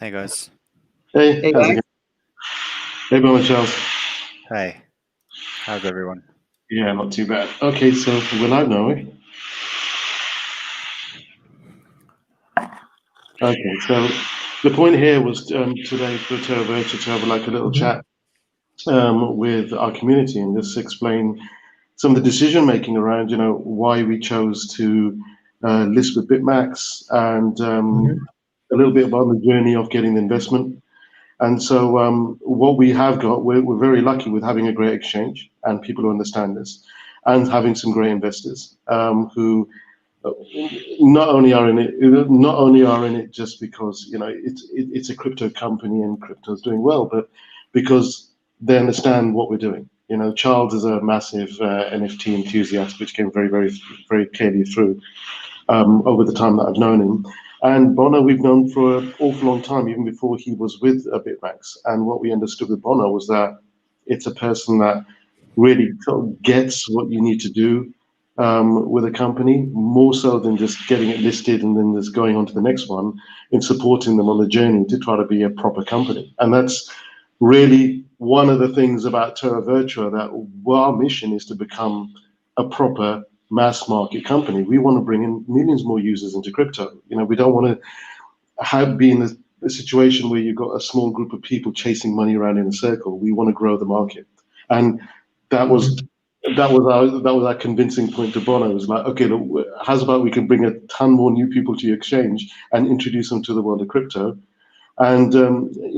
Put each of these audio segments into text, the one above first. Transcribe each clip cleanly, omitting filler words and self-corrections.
Hey guys. Hey, Hey how's it guys. going? Hey, Bonna Charles. Hey. How's everyone? Yeah, not too bad. Okay, so we're live now, eh? Okay, so the point here was today for Terra Virtua to have like a little chat with our community and just explain some of the decision making around, why we chose to list with Bitmax and a little bit about the journey of getting the investment. And so what we have got, we're very lucky with having a great exchange and people who understand this, and having some great investors who not only are in it just because it's a crypto company and crypto is doing well, but because they understand what we're doing. Charles is a massive NFT enthusiast, which came very, very, very clearly through over the time that I've known him. And Bonna, we've known for an awful long time, even before he was with Bitmax. And what we understood with Bonna was that it's a person that really sort of gets what you need to do with a company, more so than just getting it listed and then just going on to the next one, in supporting them on the journey to try to be a proper company. And that's really one of the things about Terra Virtua, that our mission is to become a proper mass market company. We want to bring in millions more users into crypto. We don't want to be in a situation where you've got a small group of people chasing money around in a circle. We want to grow the market, and that was our convincing point to Bono. It was like, okay, look, how's about we can bring a ton more new people to your exchange and introduce them to the world of crypto. And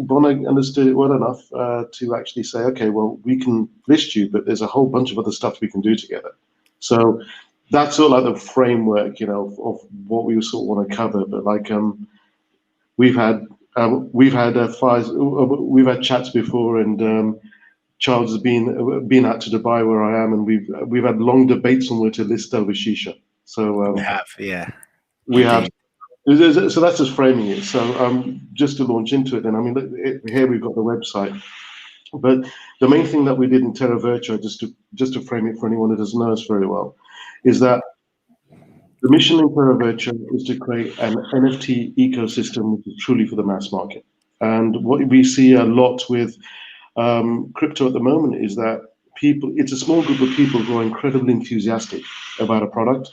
Bono understood it well enough to actually say, okay, well, we can list you, but there's a whole bunch of other stuff we can do together. So that's sort of like the framework, of what we sort of want to cover. But like we've had chats before, and Charles has been out to Dubai where I am, and we've had long debates on where to list over Shisha. So We have, yeah. we Indeed. have. So that's just framing it. So just to launch into it, then I mean, here we've got the website. But the main thing that we did in Terra Virtua, just to frame it for anyone who doesn't know us very well, is that the mission in Terra Virtua is to create an NFT ecosystem which is truly for the mass market. And what we see a lot with crypto at the moment is that it's a small group of people who are incredibly enthusiastic about a product,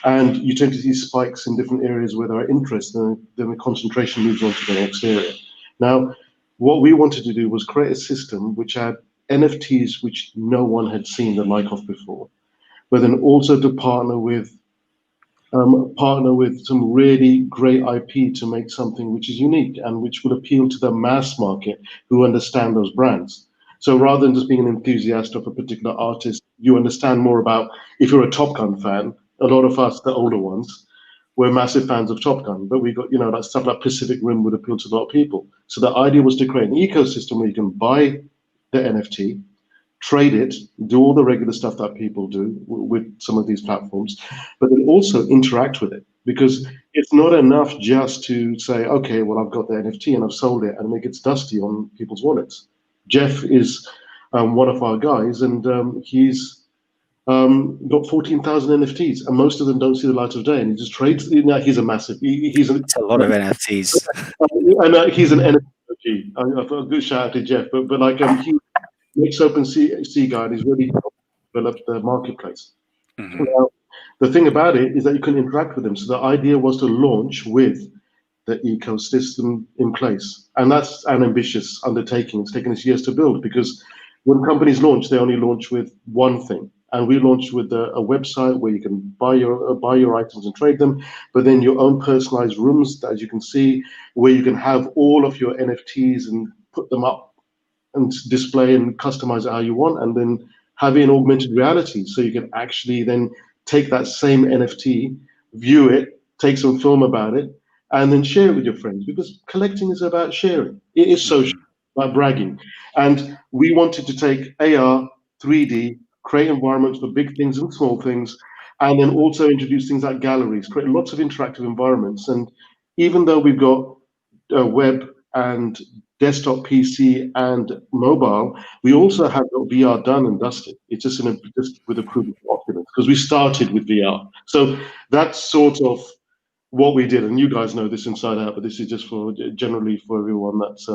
and you tend to see spikes in different areas where there are interest, and then the concentration moves on to the next area. Now, what we wanted to do was create a system which had NFTs which no one had seen the like of before, but then also to partner with some really great IP to make something which is unique and which will appeal to the mass market who understand those brands. So rather than just being an enthusiast of a particular artist, you understand more about, if you're a Top Gun fan, a lot of us, the older ones, we're massive fans of Top Gun, but we got, that stuff like Pacific Rim would appeal to a lot of people. So the idea was to create an ecosystem where you can buy the NFT, trade it, do all the regular stuff that people do with some of these platforms, but then also interact with it. Because it's not enough just to say, okay, well, I've got the NFT and I've sold it, and it gets dusty on people's wallets. Jeff is one of our guys, and he's got 14,000 NFTs, and most of them don't see the light of day, and he just trades. He's a massive. It's a lot of NFTs. And he's an NFT. I've got a good shout out to Jeff, but like he makes OpenSea guy, and he's really developed the marketplace. Mm-hmm. Now, the thing about it is that you can interact with them. So the idea was to launch with the ecosystem in place, and that's an ambitious undertaking. It's taken us years to build, because when companies launch, they only launch with one thing. And we launched with a website where you can buy your items and trade them, but then your own personalized rooms, as you can see, where you can have all of your NFTs and put them up and display and customize it how you want, and then have it in augmented reality, so you can actually then take that same NFT, view it, take some film about it, and then share it with your friends, because collecting is about sharing. It is social, about bragging. And we wanted to take AR, 3D, create environments for big things and small things, and then also introduce things like galleries, create lots of interactive environments. And even though we've got web and desktop PC and mobile, we also have got VR done and dusted. It's just with a proof of Oculus, because we started with VR. So that's sort of what we did, and you guys know this inside out, but this is just for generally for everyone that's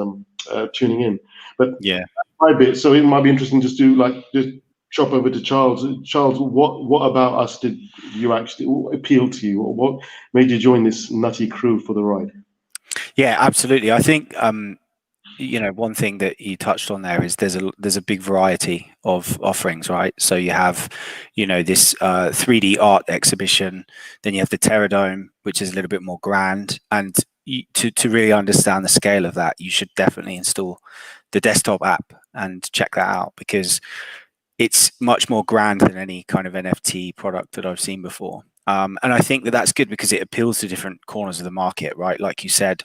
tuning in. But Yeah. my bit, so it might be interesting just to just chop over to Charles. Charles, what about us did you actually appeal to you, or what made you join this nutty crew for the ride? Yeah, absolutely. I think one thing that you touched on there is there's a big variety of offerings, right? So you have, this 3D art exhibition, then you have the Terra Dome, which is a little bit more grand, and to really understand the scale of that, you should definitely install the desktop app and check that out, because it's much more grand than any kind of NFT product that I've seen before. And I think that that's good because it appeals to different corners of the market, right? Like you said,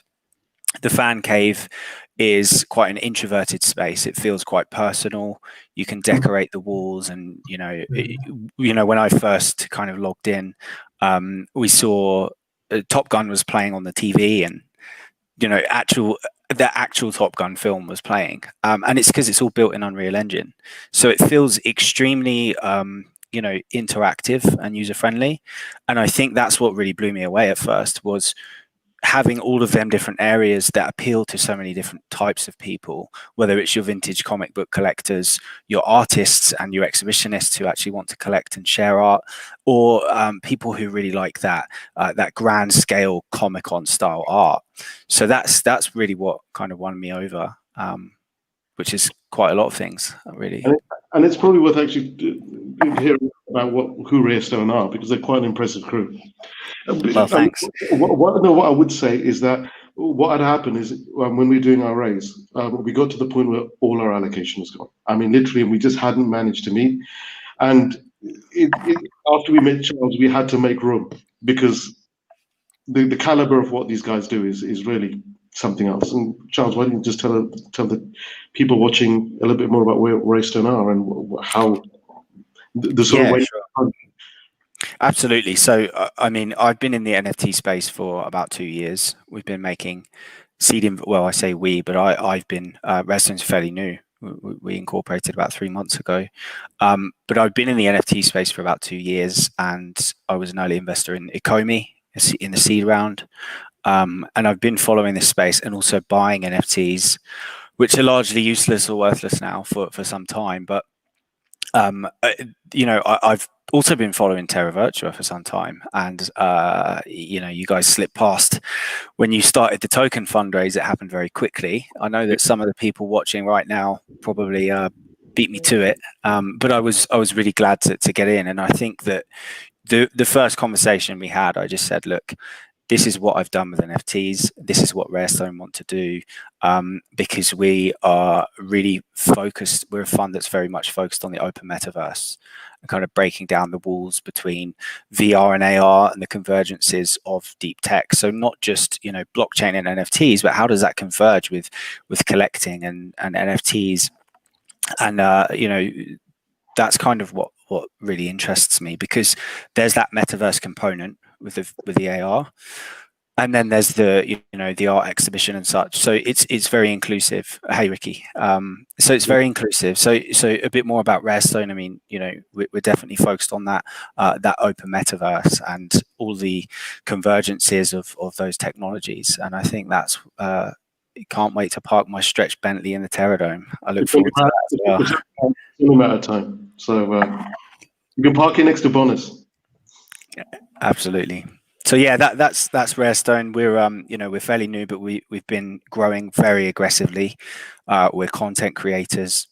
the fan cave is quite an introverted space. It feels quite personal. You can decorate the walls, and when I first kind of logged in, we saw Top Gun was playing on the TV, and the actual Top Gun film was playing, and it's because it's all built in Unreal Engine, so it feels extremely interactive and user friendly. And I think that's what really blew me away at first, was having all of them different areas that appeal to so many different types of people, whether it's your vintage comic book collectors, your artists and your exhibitionists who actually want to collect and share art, or people who really like that grand scale Comic-Con style art. So that's really what kind of won me over, which is quite a lot of things, really. And it's probably worth actually hearing about who Rarestone are, because they're quite an impressive crew. Well, thanks. What I would say is that what had happened is when we were doing our raise, we got to the point where all our allocation was gone. I mean, literally, we just hadn't managed to meet. And after we met Charles, we had to make room, because the caliber of what these guys do is really something else. And Charles, why don't you just tell the people watching a little bit more about where Rarestone are and how the sort of way. Sure. Absolutely. So, I mean, I've been in the NFT space for about 2 years. We've been making well, I say we, but I've been, Rarastone's fairly new. We incorporated about 3 months ago. But I've been in the NFT space for about 2 years, and I was an early investor in Ecomi in the seed round. And I've been following this space and also buying NFTs, which are largely useless or worthless now for some time. But I've also been following Terra Virtua for some time, and you guys slipped past when you started the token fundraise. It happened very quickly. I know that some of the people watching right now probably beat me to it, but I was really glad to get in. And I think that the first conversation we had, I just said, look, this is what I've done with NFTs. This is what Rarestone want to do, because we are really focused. We're a fund that's very much focused on the open metaverse and kind of breaking down the walls between VR and AR and the convergences of deep tech. So not just blockchain and NFTs, but how does that converge with collecting and NFTs? And that's kind of what really interests me, because there's that metaverse component with the AR, and then there's the the art exhibition and such. So it's very inclusive. Hey, Ricky. So it's very inclusive. So a bit more about Rarestone. I mean, we're definitely focused on that open metaverse and all the convergences of those technologies. And I think that's can't wait to park my stretch Bentley in the Terra Dome. I look forward to that as well. It's only a matter of time. So you can park it next to Bonna's. Yeah, absolutely. So yeah, that's Rarestone. We're fairly new, but we've been growing very aggressively. We're content creators.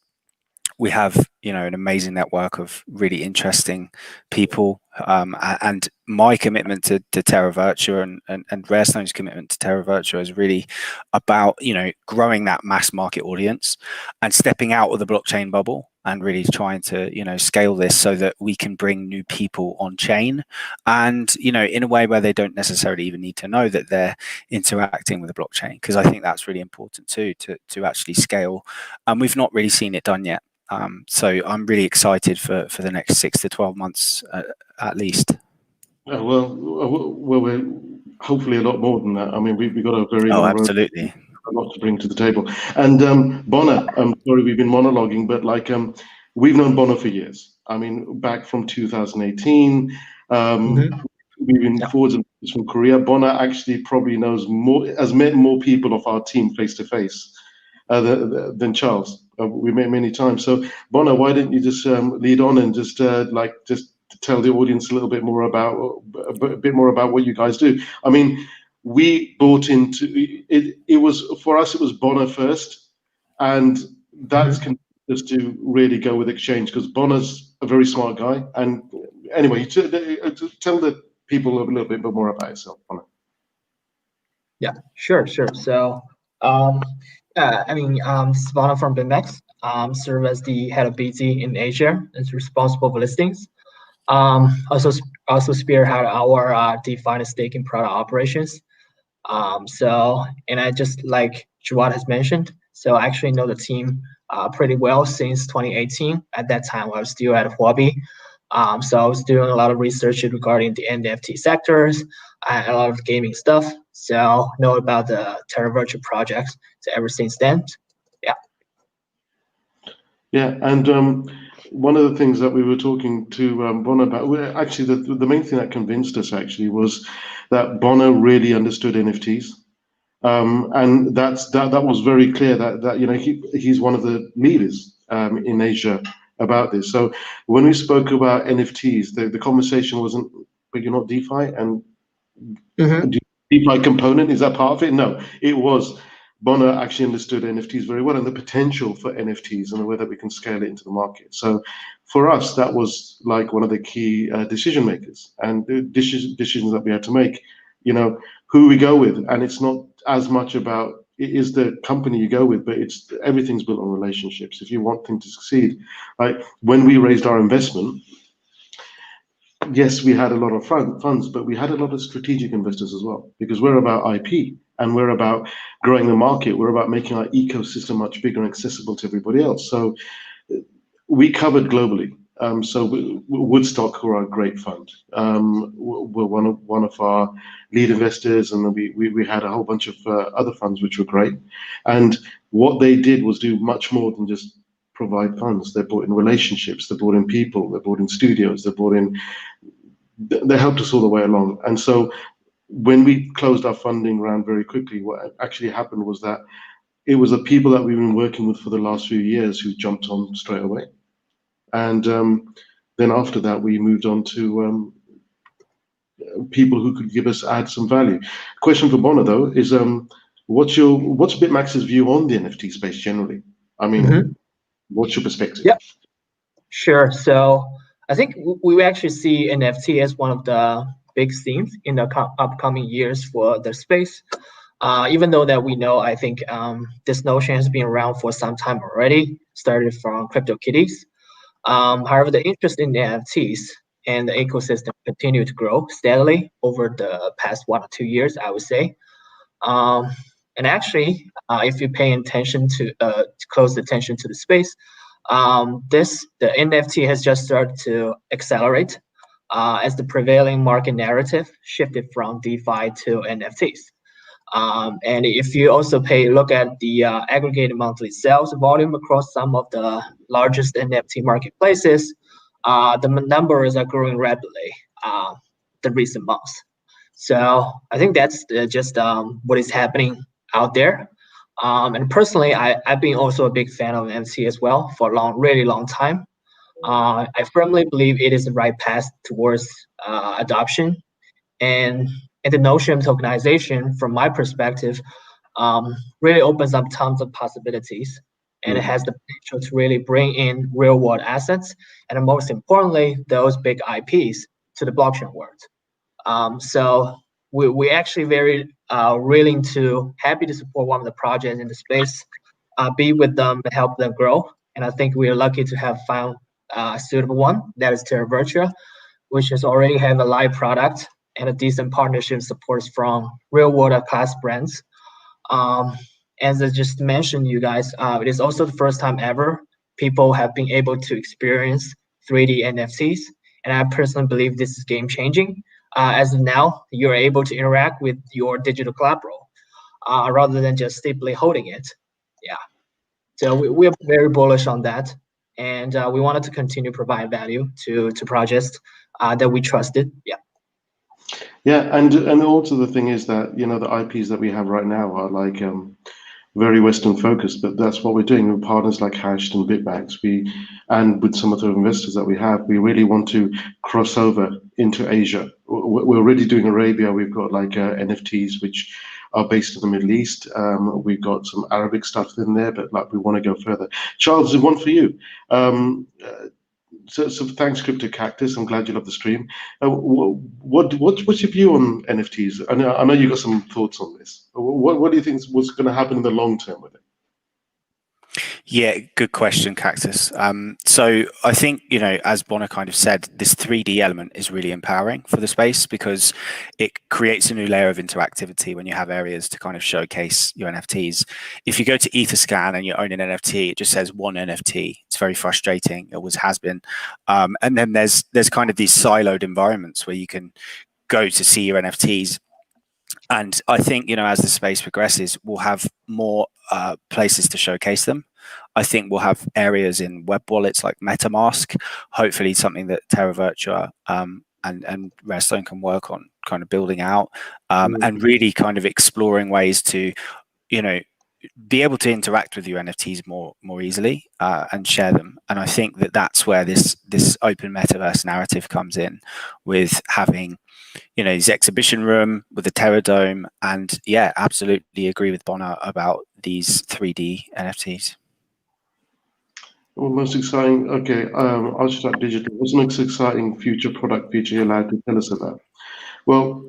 We have an amazing network of really interesting people, and my commitment to Terra Virtua and Rarestone's commitment to Terra Virtua is really about growing that mass market audience and stepping out of the blockchain bubble and really trying to scale this so that we can bring new people on chain, and in a way where they don't necessarily even need to know that they're interacting with the blockchain, because I think that's really important too, to actually scale, and we've not really seen it done yet. So I'm really excited for the next 6 to 12 months at least. Well, we're hopefully a lot more than that. I mean, we've got a very long road, absolutely, a lot to bring to the table. And Bonna, I'm sorry we've been monologuing, but we've known Bonna for years. I mean, back from 2018, moving forwards and from Korea. Bonna actually probably knows more, has met more people of our team face to face than Charles. We met many times. So Bonna, why didn't you just lead on and just tell the audience a little bit more about what you guys do? I mean, we bought into it. It was for us. It was Bonna first, and that's just to really go with exchange because Bonna's a very smart guy. And anyway, tell the people a little bit more about yourself, Bonna. Yeah, sure. So, I mean, this is Bonna from Bitmax. Serve as the head of BT in Asia and is responsible for listings. Also spearhead our DeFi and staking product operations. And I just like Jawad has mentioned, so I actually know the team pretty well since 2018. At that time, I was still at Huobi. So I was doing a lot of research regarding the NFT sectors and a lot of gaming stuff. So know about the Terra Virtua projects. So ever since then, yeah. Yeah, and one of the things that we were talking to Bonna about, actually the main thing that convinced us actually was that Bonna really understood NFTs. And that was very clear that you know he's one of the leaders in Asia about this. So when we spoke about NFTs, the conversation wasn't, but you're not DeFi and DeFi component, is that part of it? No, it was Bonna actually understood NFTs very well and the potential for NFTs and the way that we can scale it into the market. So for us, that was like one of the key decision makers and decisions that we had to make. You know, who we go with, and it's not as much about it is the company you go with, but it's everything's built on relationships. If you want things to succeed, like when we raised our investment, yes, we had a lot of funds, but we had a lot of strategic investors as well because we're about IP and we're about growing the market. We're about making our ecosystem much bigger and accessible to everybody else. So we covered globally. So Woodstock, who are a great fund, were one of our lead investors, and we had a whole bunch of other funds which were great. And what they did was do much more than just provide funds. They brought in relationships, they brought in people, they brought in studios, they helped us all the way along. And so when we closed our funding round very quickly, what actually happened was that it was the people that we've been working with for the last few years who jumped on straight away. And then after that, we moved on to people who could add some value. Question for Bonna though is, what's Bitmax's view on the NFT space generally? I mean, what's your perspective? Yeah, sure. So I think we actually see NFT as one of the big themes in the upcoming years for the space. Even though that we know, I think this notion has been around for some time already, started from CryptoKitties. However, the interest in the NFTs and the ecosystem continue to grow steadily over the past 1 or 2 years, I would say. And actually, if you pay attention to close attention to the space, the NFT has just started to accelerate as the prevailing market narrative shifted from DeFi to NFTs. And if you also look at the aggregated monthly sales volume across some of the largest NFT marketplaces, the numbers are growing rapidly the recent months. So I think that's just what is happening out there. And personally, I've been also a big fan of NFT as well for a really long time. I firmly believe it is the right path towards adoption. And the notion of tokenization, from my perspective, really opens up tons of possibilities. And it has the potential to really bring in real world assets. And most importantly, those big IPs to the blockchain world. So we actually very happy to support one of the projects in the space, be with them and help them grow. And I think we are lucky to have found a suitable one, that is Terra Virtua, which has already have a live product and a decent partnership supports from real world class brands. As I just mentioned, you guys, it is also the first time ever people have been able to experience 3D NFTs. And I personally believe this is game changing. As of now, you're able to interact with your digital collateral rather than just simply holding it. Yeah. So we're very bullish on that. And we wanted to continue to provide value to projects that we trusted. Yeah. Yeah, and also the thing is that the IPs that we have right now are like very Western focused, but that's what we're doing with partners like Hashed and Bitmax. And with some of the investors that we have, we really want to cross over into Asia. We're already doing Arabia. We've got like NFTs which are based in the Middle East. We've got some Arabic stuff in there, but like we want to go further. Charles, there's one for you. So thanks, Crypto Cactus. I'm glad you love the stream. What's your view on NFTs? I know you got some thoughts on this. What do you think is what's going to happen in the long term with it? Yeah, good question, Cactus. So I think, as Bonna kind of said, this 3D element is really empowering for the space because it creates a new layer of interactivity when you have areas to kind of showcase your NFTs. If you go to Etherscan and you own an NFT, it just says one NFT. It's very frustrating. It always has been. And then there's kind of these siloed environments where you can go to see your NFTs. And I think, as the space progresses, we'll have more places to showcase them. I think we'll have areas in web wallets like MetaMask, hopefully something that Terra Virtua and Rarestone can work on kind of building out and really kind of exploring ways to, be able to interact with your NFTs more easily and share them. And I think that's where this open metaverse narrative comes in, with having his exhibition room with the Terra Dome, and yeah, absolutely agree with Bonna about these 3D NFTs. Well, most exciting. Okay, Ashraf Digital. What's the most exciting future product feature you're allowed to tell us about? Well,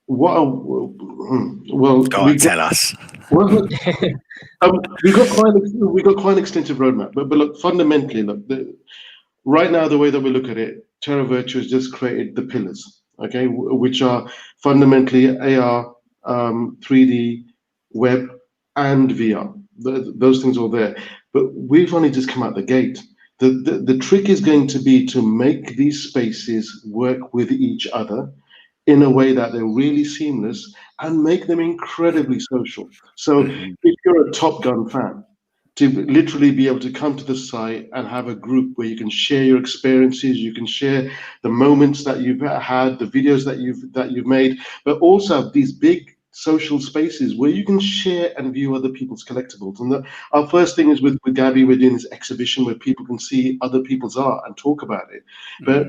well, Go on, tell us. Well, we've got quite an extensive roadmap, but look, fundamentally, right now the way that we look at it, Terra Virtua has just created the pillars, okay, which are fundamentally AR, 3D, web, and VR. Those things are there, but we've only just come out the gate. The trick is going to be to make these spaces work with each other in a way that they're really seamless and make them incredibly social. So if you're a Top Gun fan, to literally be able to come to the site and have a group where you can share your experiences, you can share the moments that you've had, the videos that you've made, but also these big social spaces where you can share and view other people's collectibles. And our first thing is with Gabby, we're doing this exhibition where people can see other people's art and talk about it. But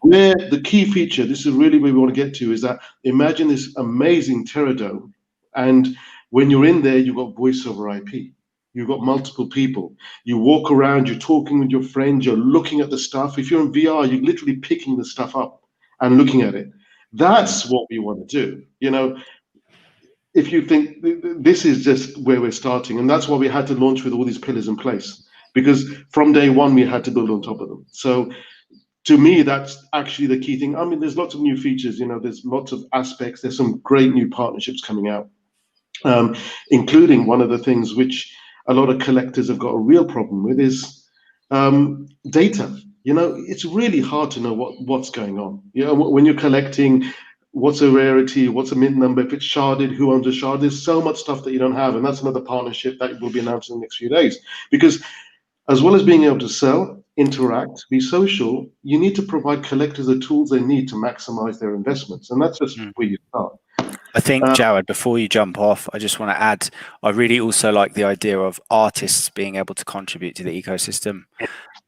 where the key feature, this is really where we want to get to, is that imagine this amazing Terra Dome, and when you're in there, you've got voice over IP. You've got multiple people. You walk around, you're talking with your friends, you're looking at the stuff. If you're in VR, you're literally picking the stuff up and looking at it. That's what we want to do. If you think this is just where we're starting, and that's why we had to launch with all these pillars in place, because from day one, we had to build on top of them. So to me, that's actually the key thing. I mean, there's lots of new features, there's lots of aspects. There's some great new partnerships coming out, including one of the things which a lot of collectors have got a real problem with is data. It's really hard to know what's going on. When you're collecting, what's a rarity, what's a mint number, if it's sharded, who owns a shard. There's so much stuff that you don't have, and that's another partnership that will be announced in the next few days. Because as well as being able to sell, interact, be social, you need to provide collectors the tools they need to maximize their investments, and that's just where you start. I think, Jawad, before you jump off, I just want to add, I really also like the idea of artists being able to contribute to the ecosystem.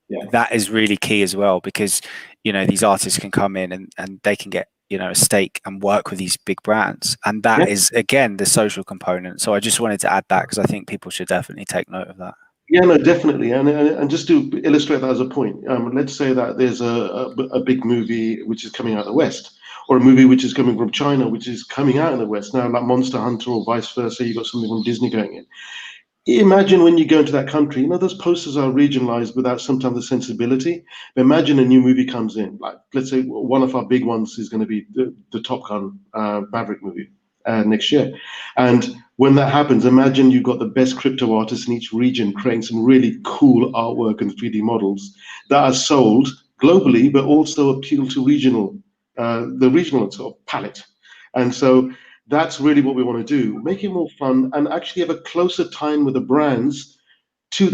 Yeah. That is really key as well, because, these artists can come in and they can get, a stake and work with these big brands. And that is, again, the social component. So I just wanted to add that because I think people should definitely take note of that. Yeah, no, definitely. And just to illustrate that as a point, let's say that there's a big movie which is coming out of the West, or a movie which is coming from China, which is coming out in the West. Now, like Monster Hunter or vice versa, you've got something from Disney going in. Imagine when you go into that country, those posters are regionalized without sometimes the sensibility. But imagine a new movie comes in, like let's say one of our big ones is going to be the Top Gun Maverick movie next year. And when that happens, imagine you've got the best crypto artists in each region creating some really cool artwork and 3D models that are sold globally, but also appeal to the regional sort of palette. And so that's really what we want to do, make it more fun and actually have a closer time with the brands to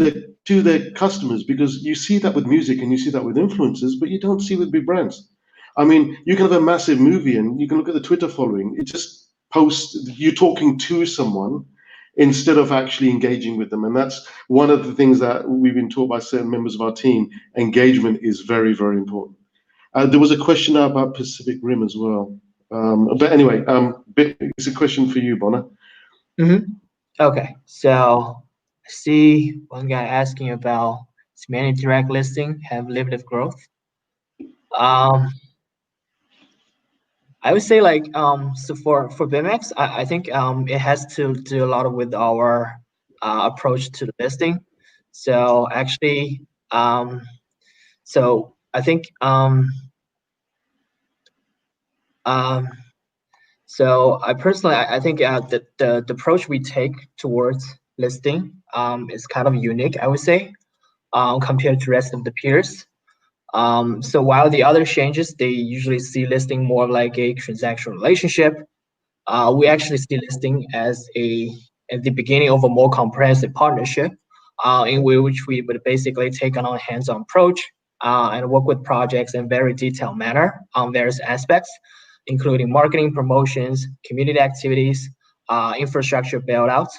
their customers, because you see that with music and you see that with influencers, but you don't see with big brands. I mean, you can have a massive movie and you can look at the Twitter following. It just posts you talking to someone instead of actually engaging with them. And that's one of the things that we've been taught by certain members of our team. Engagement is very, very important. There was a question now about Pacific Rim as well. But anyway, it's a question for you, Bonna. Okay, so I see one guy asking about is many direct listing have limited growth. I would say like so for Bitmax, I think it has to do a lot with our approach to the listing. So actually, so I think so I personally I think the approach we take towards listing is kind of unique, I would say, compared to the rest of the peers. So while the other exchanges, they usually see listing more like a transactional relationship, we actually see listing as at the beginning of a more comprehensive partnership, in which we would basically take on a hands-on approach and work with projects in very detailed manner on various aspects, including marketing, promotions, community activities, infrastructure build-out.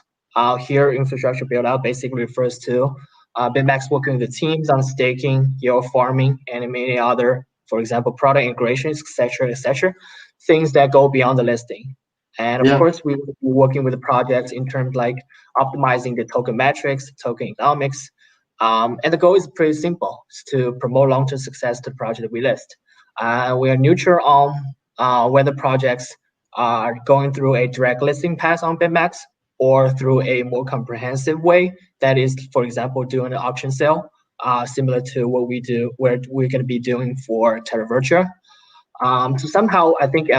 Here, infrastructure build-out basically refers to Bitmax working with the teams on staking, yield farming, and many other, for example, product integrations, etc., things that go beyond the listing. And of course, we will be working with the projects in terms like optimizing the token metrics, token economics. And the goal is pretty simple: it's to promote long-term success to the project that we list. We are neutral on whether projects are going through a direct listing path on Bitmax or through a more comprehensive way. That is, for example, doing an auction sale, similar to what we do, where we're going to be doing for Terra Virtua. So somehow, I think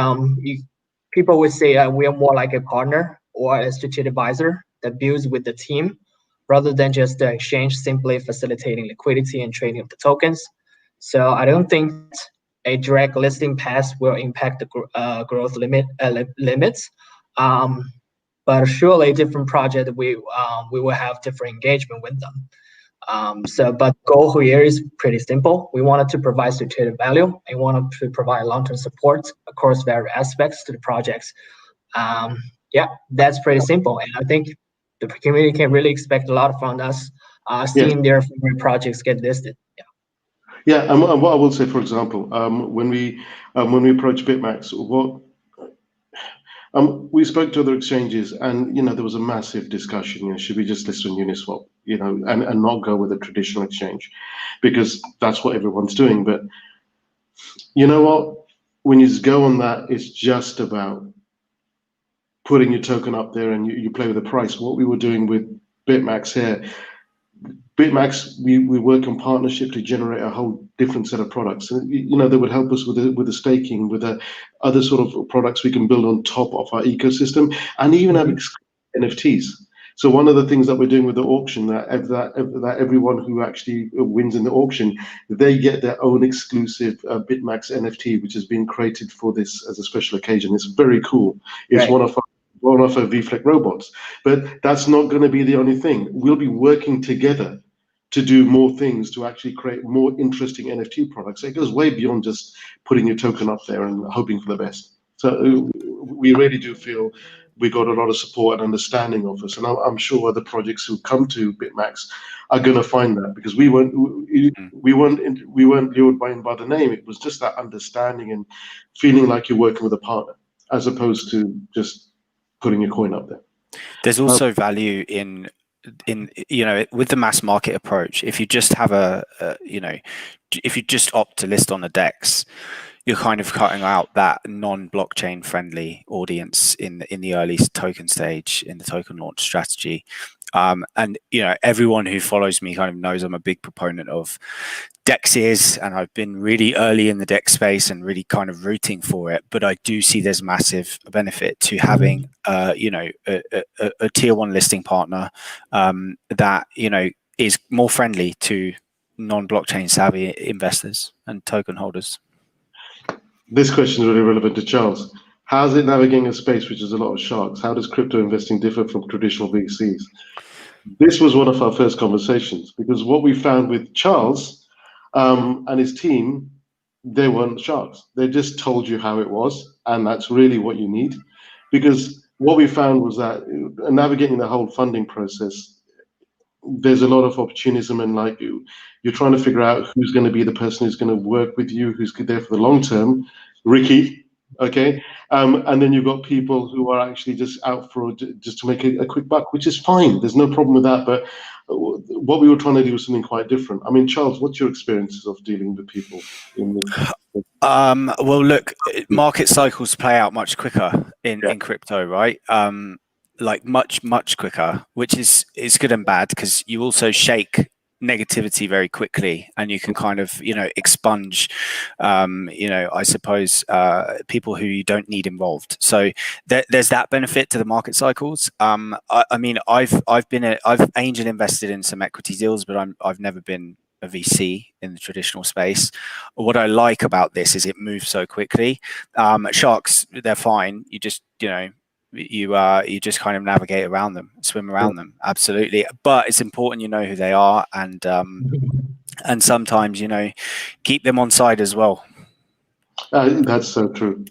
people would say we are more like a partner or a strategic advisor that builds with the team, rather than just the exchange simply facilitating liquidity and trading of the tokens. So I don't think a direct listing path will impact the growth limits. But surely different project we will have different engagement with them. But goal here is pretty simple. We wanted to provide strategic value and wanted to provide long-term support across various aspects to the projects. Yeah, that's pretty simple. And I think the community can really expect a lot from us, seeing their favorite projects get listed. Yeah, and what I will say, for example, when we approach Bitmax, we spoke to other exchanges, and there was a massive discussion. Should we just list on Uniswap, and not go with a traditional exchange, because that's what everyone's doing. But you know what? When you just go on that, it's just about putting your token up there, and you play with the price. What we were doing with Bitmax here. Bitmax, we work in partnership to generate a whole different set of products, that would help us with the staking, with the other sort of products we can build on top of our ecosystem, and even have NFTs. So one of the things that we're doing with the auction, that everyone who actually wins in the auction, they get their own exclusive Bitmax NFT, which has been created for this as a special occasion. It's very cool. It's right. one of our VFlex robots, but that's not going to be the only thing. We'll be working together to do more things, to actually create more interesting NFT products. It goes way beyond just putting your token up there and hoping for the best. So we really do feel we got a lot of support and understanding of us, and I'm sure other projects who come to Bitmax are going to find that, because we weren't lured by the name. It was just that understanding and feeling like you're working with a partner, as opposed to just putting your coin up there. There's also value in with the mass market approach. If you just have if you just opt to list on the DEX, you're kind of cutting out that non-blockchain friendly audience in the early token stage, in the token launch strategy. And everyone who follows me kind of knows I'm a big proponent of DEXs, and I've been really early in the DEX space and really kind of rooting for it. But I do see there's massive benefit to having a tier one listing partner that is more friendly to non-blockchain savvy investors and token holders. This question is really relevant to Charles. How's it navigating a space which has a lot of sharks? How does crypto investing differ from traditional VCs? This was one of our first conversations, because what we found with Charles and his team they weren't sharks. They just told you how it was, and that's really what you need. Because what we found was that navigating the whole funding process, there's a lot of opportunism, and like you're trying to figure out who's going to be the person who's going to work with you, who's there for the long term. Ricky, okay, and then you've got people who are actually just out for just to make a quick buck, which is fine. There's no problem with that. But what we were trying to do was something quite different. I mean, Charles, what's your experiences of dealing with people in this? Well, look, market cycles play out much quicker in crypto, right? Like much quicker, which is good and bad, because you also shake negativity very quickly, and you can kind of expunge I suppose people who you don't need involved. So there's that benefit to the market cycles. I mean, I've angel invested in some equity deals, but I've never been a VC in the traditional space. What I like about this is it moves so quickly. Sharks, they're fine. You just you just kind of navigate around them, swim around them. Absolutely. But it's important you know who they are, and sometimes keep them on side as well. That's so true.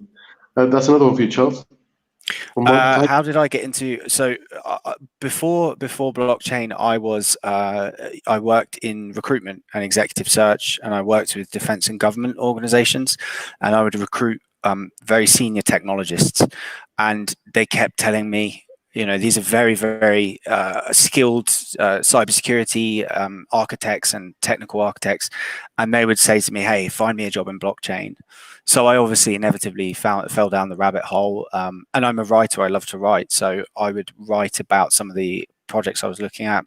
That's another one for you, Charles. How did I get into before blockchain? I worked in recruitment and executive search, and I worked with defense and government organizations, and I would recruit very senior technologists, and they kept telling me, these are very, very skilled cybersecurity architects and technical architects, and they would say to me, "Hey, find me a job in blockchain." So I obviously inevitably fell down the rabbit hole, and I'm a writer. I love to write, so I would write about some of the projects I was looking at,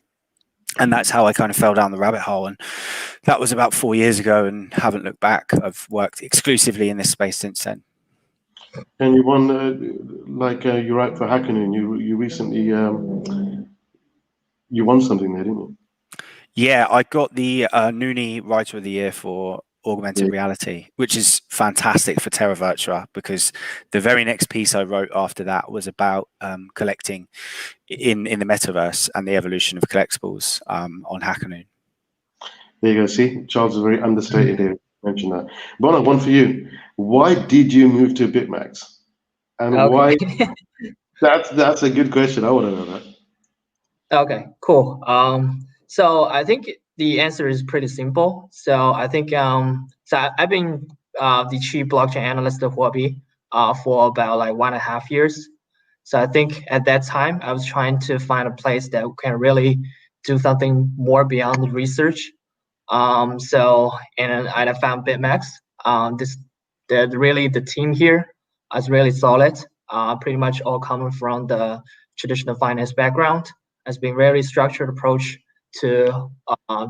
and that's how I kind of fell down the rabbit hole. And that was about 4 years ago, and haven't looked back. I've worked exclusively in this space since then. And you won, you're out for Hackernoon. You recently you won something there, didn't you? Yeah, I got the Noonie Writer of the Year for augmented reality, which is fantastic for Terra Virtua, because the very next piece I wrote after that was about collecting in the metaverse and the evolution of collectibles on Hackernoon. There you go. See, Charles is very understated here. Mention that. Bonna, one for you. Why did you move to Bitmax? And why? That's a good question. I want to know that. Okay, cool. So I think the answer is pretty simple. So I think I've been the chief blockchain analyst of Huobi for about like 1.5 years. So I think at that time I was trying to find a place that can really do something more beyond the research. And I found Bitmax. The team here is really solid. Pretty much all coming from the traditional finance background. Has been very structured approach to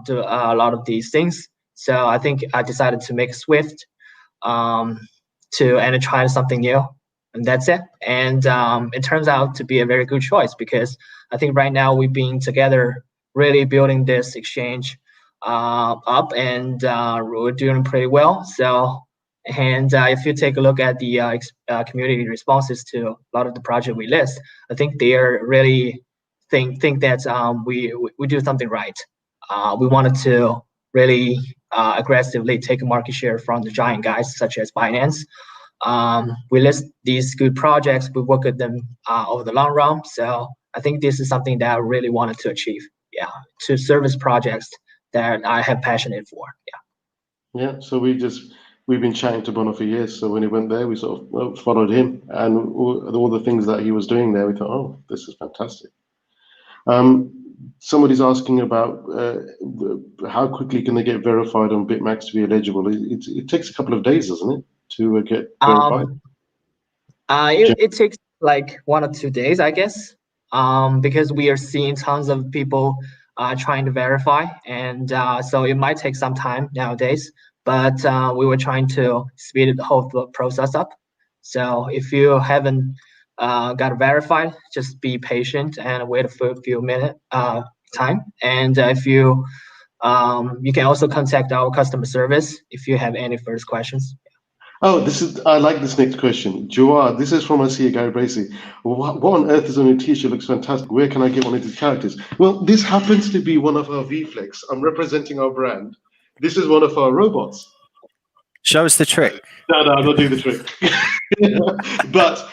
do a lot of these things. So I think I decided to make Swift and try something new, and that's it. And it turns out to be a very good choice, because I think right now we've been together really building this exchange up, and we're doing pretty well. So, and if you take a look at the community responses to a lot of the project we list, I think they are really think that we do something right. We wanted to really aggressively take a market share from the giant guys such as Binance. We list these good projects, we work with them over the long run. So I think this is something that I really wanted to achieve. Yeah, to service projects that I have passionate for. Yeah. Yeah. So we've been chatting to Bonna for years. So when he went there, we sort of followed him, and all the things that he was doing there, we thought, oh, this is fantastic. Somebody's asking about how quickly can they get verified on Bitmax to be eligible? It takes a couple of days, doesn't it, to get verified? It takes like 1 or 2 days, I guess, because we are seeing tons of people trying to verify, and so it might take some time nowadays. But we were trying to speed the whole process up. So if you haven't got verified, just be patient and wait for a few minutes time. And if you can also contact our customer service if you have any further questions. Oh, I like this next question. Jawad, this is from Asiya Gary Bracey. What on earth is on your t-shirt? Looks fantastic. Where can I get one of these characters? Well, this happens to be one of our VFlex. I'm representing our brand. This is one of our robots. Show us the trick. No, I'm not doing the trick. But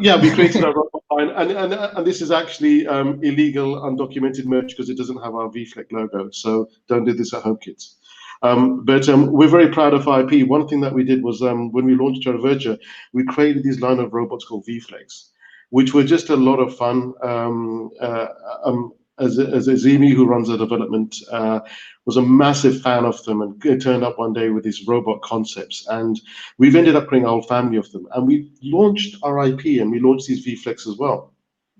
yeah, we created our robot line, and this is actually illegal, undocumented merch because it doesn't have our VFleck logo. So don't do this at home, kids. But we're very proud of our IP. One thing that we did was when we launched Terra Virtua, we created this line of robots called VFlex, which were just a lot of fun. As Azimi, who runs the development, was a massive fan of them and turned up one day with these robot concepts. And we've ended up creating a whole family of them. And we launched our IP and we launched these VFlex as well.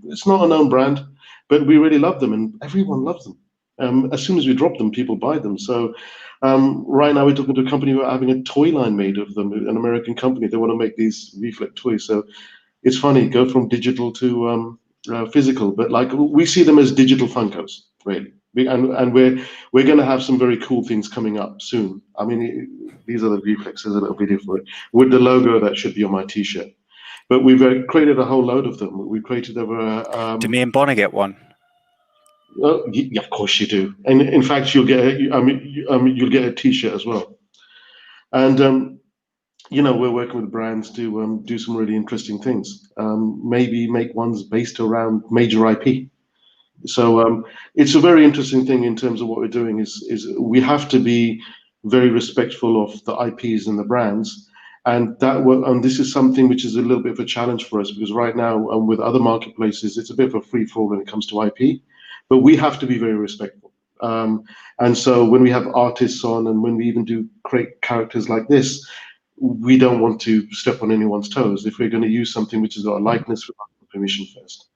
It's not a known brand, but we really love them and everyone loves them. As soon as we drop them, people buy them. So right now we're talking to a company who are having a toy line made of them, an American company. They want to make these VFlex toys. So it's funny, go from digital to physical, but like we see them as digital Funkos, really. And we're going to have some very cool things coming up soon. I mean, these are the VFlex. There's a little video for it with the logo that should be on my T-shirt. But we've created a whole load of them. We created over. Do me and Bonna get one? Yeah, of course you do. And in fact, you'll get. You'll get a T-shirt as well. And you know, we're working with brands to do some really interesting things. Maybe make ones based around major IP. So it's a very interesting thing in terms of what we're doing. Is we have to be very respectful of the IPs and the brands, and this is something which is a little bit of a challenge for us because right now with other marketplaces, it's a bit of a free fall when it comes to IP, but we have to be very respectful. And so when we have artists on, and when we even do create characters like this, we don't want to step on anyone's toes. If we're going to use something which has got a likeness, we have permission first.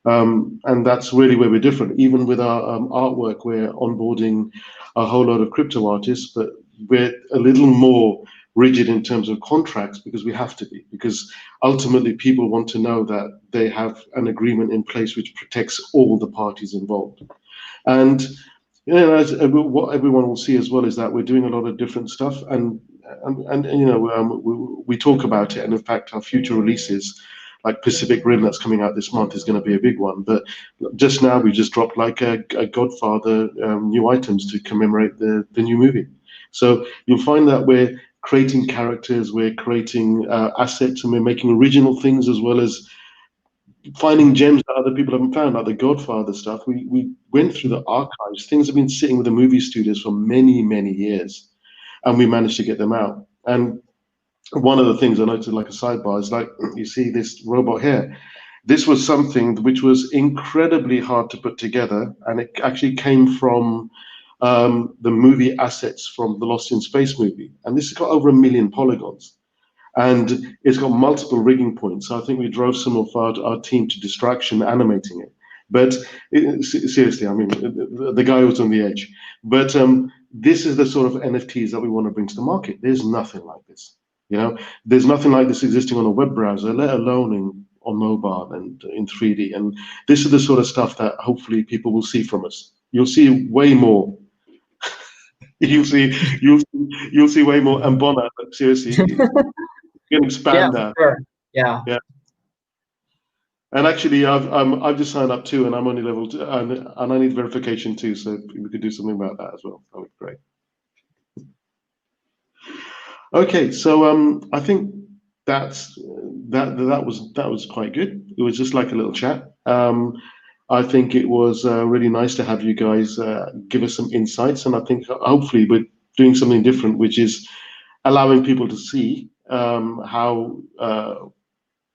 And that's really where we're different. Even with our artwork, we're onboarding a whole lot of crypto artists, but we're a little more rigid in terms of contracts because we have to be, because ultimately people want to know that they have an agreement in place which protects all the parties involved. And you know, what everyone will see as well is that we're doing a lot of different stuff, and you know, we talk about it, and in fact our future releases like Pacific Rim that's coming out this month is going to be a big one. But just now we just dropped like a Godfather new items to commemorate the new movie. So you'll find that we're creating characters, we're creating assets, and we're making original things as well as finding gems that other people haven't found, like the Godfather stuff. We went through the archives. Things have been sitting with the movie studios for many, many years, and we managed to get them out. And one of the things I noticed, like a sidebar, is like you see this robot here. This was something which was incredibly hard to put together, and it actually came from the movie assets from the Lost in Space movie. And this has got over 1 million polygons, and it's got multiple rigging points. So I think we drove some of our team to distraction animating it. But seriously, I mean, the guy was on the edge. But this is the sort of NFTs that we want to bring to the market. There's nothing like this. You know, there's nothing like this existing on a web browser, let alone on mobile and in 3D. And this is the sort of stuff that hopefully people will see from us. You'll see way more. you'll see way more. And Bonna, seriously, you can expand that. Sure. Yeah. And actually, I've just signed up too, and I'm only level 2, and I need verification too. So we could do something about that as well. That would be great. Okay, so I think that was quite good. It was just like a little chat. I think it was really nice to have you guys give us some insights, and I think hopefully we're doing something different, which is allowing people to see how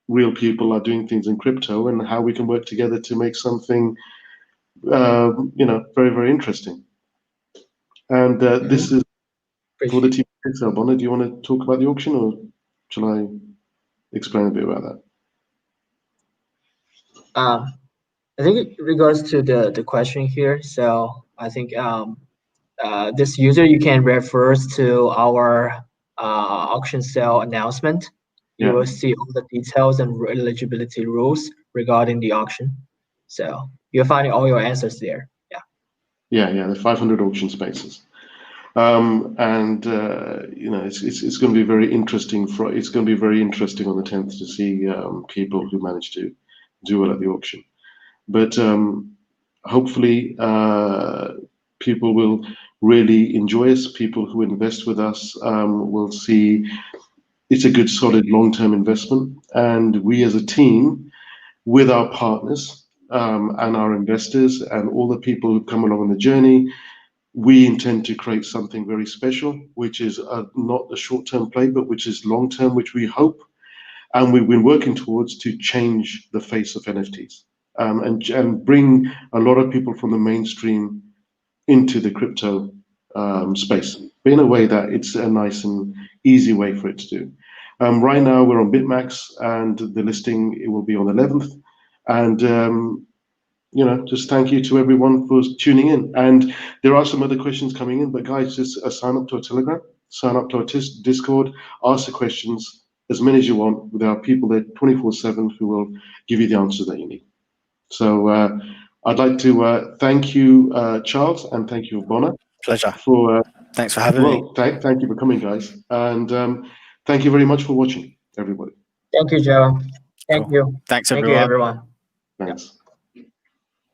real people are doing things in crypto and how we can work together to make something you know, very, very interesting. And this is for the team. So, Bonna, do you want to talk about the auction, or shall I explain a bit about that? I think in regards to the question here, so I think this user, you can refer to our auction sale announcement. You will see all the details and eligibility rules regarding the auction. So you'll find all your answers there. Yeah, the 500 auction spaces. And you know, it's going to be very interesting. It's going to be very interesting on the 10th to see people who manage to do well at the auction. But hopefully, people will really enjoy us. People who invest with us will see it's a good, solid, long-term investment. And we as a team, with our partners and our investors and all the people who come along on the journey, we intend to create something very special, which is not a short-term play, but which is long-term, which we hope, and we've been working towards, to change the face of NFTs and bring a lot of people from the mainstream into the crypto space in a way that it's a nice and easy way for it to do. Right now we're on Bitmax, and the listing, it will be on the 11th. And just thank you to everyone for tuning in. And there are some other questions coming in, but guys, just sign up to our Telegram, sign up to our Discord, ask the questions, as many as you want. There are people there 24/7 who will give you the answers that you need. So I'd like to thank you, Charles, and thank you, Bonna. Pleasure. Thanks for having me. Thank you for coming, guys. And thank you very much for watching, everybody. Thank you, Joe. Thank you. Thanks, Thank you, everyone. Thanks.